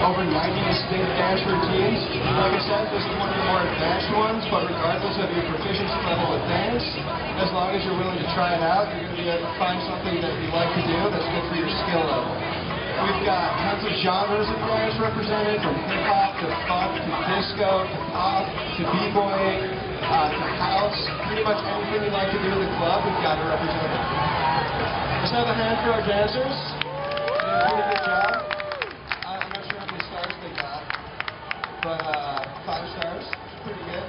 over 90 distinct dance routines. Like I said, this is one of the more advanced ones, but regardless of your proficiency level with dance, as long as you're willing to try it out, you're going to be able to find something that you like to do that's good for your skill level. We've got tons of genres of dance represented, from hip-hop to funk to disco to pop to b-boy to house. Pretty much anything you like to do in the club, we've got it represented. Let's have a hand for our dancers. They did a pretty good job. I'm not sure how many stars they got, but 5 stars, pretty good.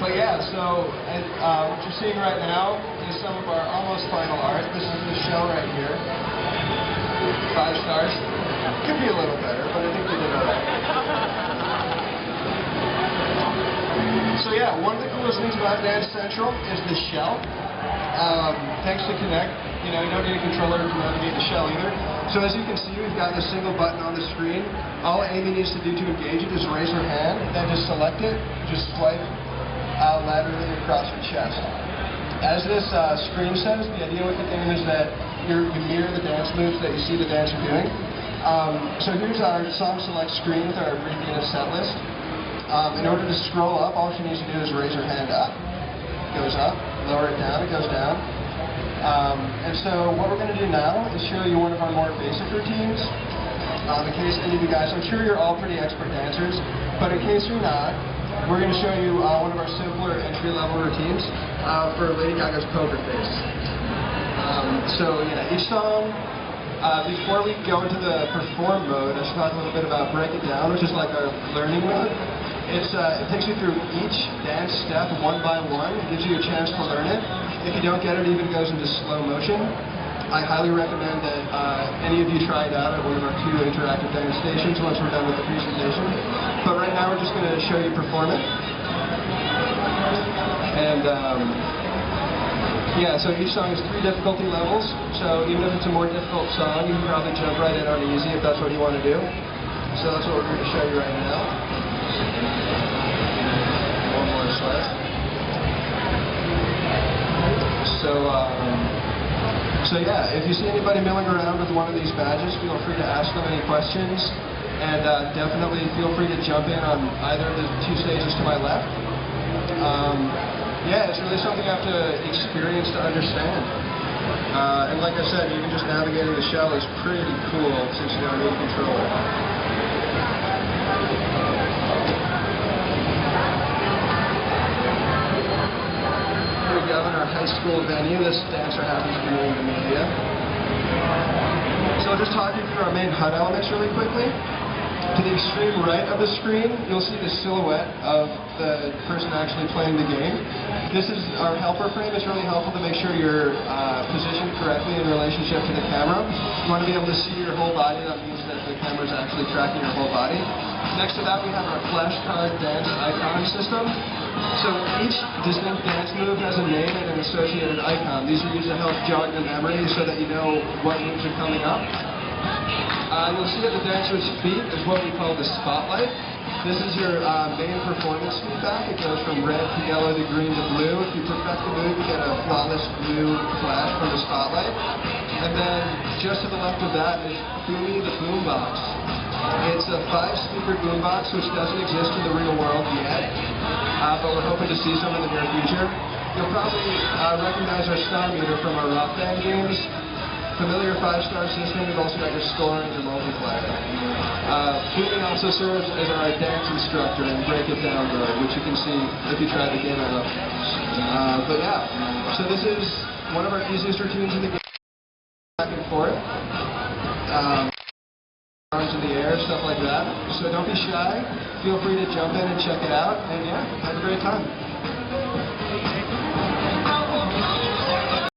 But yeah, so what you're seeing right now is some of our almost final art. This is the show right here. 5 stars. Could be a little better, but I think they did alright. So yeah, one of the coolest things about Dance Central is the shell. Thanks to Kinect, you don't need a controller to navigate the shell either. So as you can see, we've got a single button on the screen. All Amy needs to do to engage it is raise her hand, then just select it, just swipe laterally across your chest. As this screen says, the idea with the game is that you mirror the dance moves that you see the dancer doing. So here's our song select screen with our abbreviated set list. In order to scroll up, all she needs to do is raise her hand up. It goes up, lower it down, it goes down. And so what we're going to do now is show you one of our more basic routines. In case any of you guys, I'm sure you're all pretty expert dancers, but in case you're not, we're going to show you one of our simpler entry-level routines for Lady Gaga's Poker Face. So yeah, each song, before we go into the perform mode, I should talk a little bit about break it down, which is like our learning mode. It takes you through each dance step one by one. It gives you a chance to learn it. If you don't get it, it even goes into slow motion. I highly recommend that any of you try it out at one of our 2 interactive demo stations once we're done with the presentation. But right now we're just going to show you perform it. And yeah, so each song has 3 difficulty levels. So even if it's a more difficult song, you can probably jump right in on easy if that's what you want to do. So that's what we're going to show you right now. One more slide. So yeah, if you see anybody milling around with one of these badges, feel free to ask them any questions, and definitely feel free to jump in on either of the 2 stages to my left. Yeah, it's really something you have to experience to understand. And like I said, even just navigating the shell is pretty cool since you don't need a controller. In our high school venue, this dancer happens to be in the media. So I'll just talk you through our main HUD elements really quickly. To the extreme right of the screen, you'll see the silhouette of the person actually playing the game. This is our helper frame. It's really helpful to make sure you're positioned correctly in relationship to the camera. You want to be able to see your whole body. That means that the camera is actually tracking your whole body. Next to that, we have our flashcard dance icon system. So each distinct dance move has a name and an associated icon. These are used to help jog the memory so that you know what moves are coming up. You'll see at the dancer's feet is what we call the spotlight. This is your main performance feedback. It goes from red to yellow to green to blue. If you perfect the move, you get a flawless blue flash from the spotlight. And then just to the left of that is Boomy the Boombox. It's a 5-speaker boombox which doesn't exist in the real world yet, but we're hoping to see some in the near future. You'll probably recognize our star meter from our rock band games. Familiar 5-star system. We've also got your scoring and your multiplier. Boomy also serves as our dance instructor in Break It Down mode, which you can see if you try the game out. But yeah, so this is one of our easiest routines in the game. Back and forth. Arms in the air, stuff like that. So don't be shy. Feel free to jump in and check it out. And yeah, have a great time.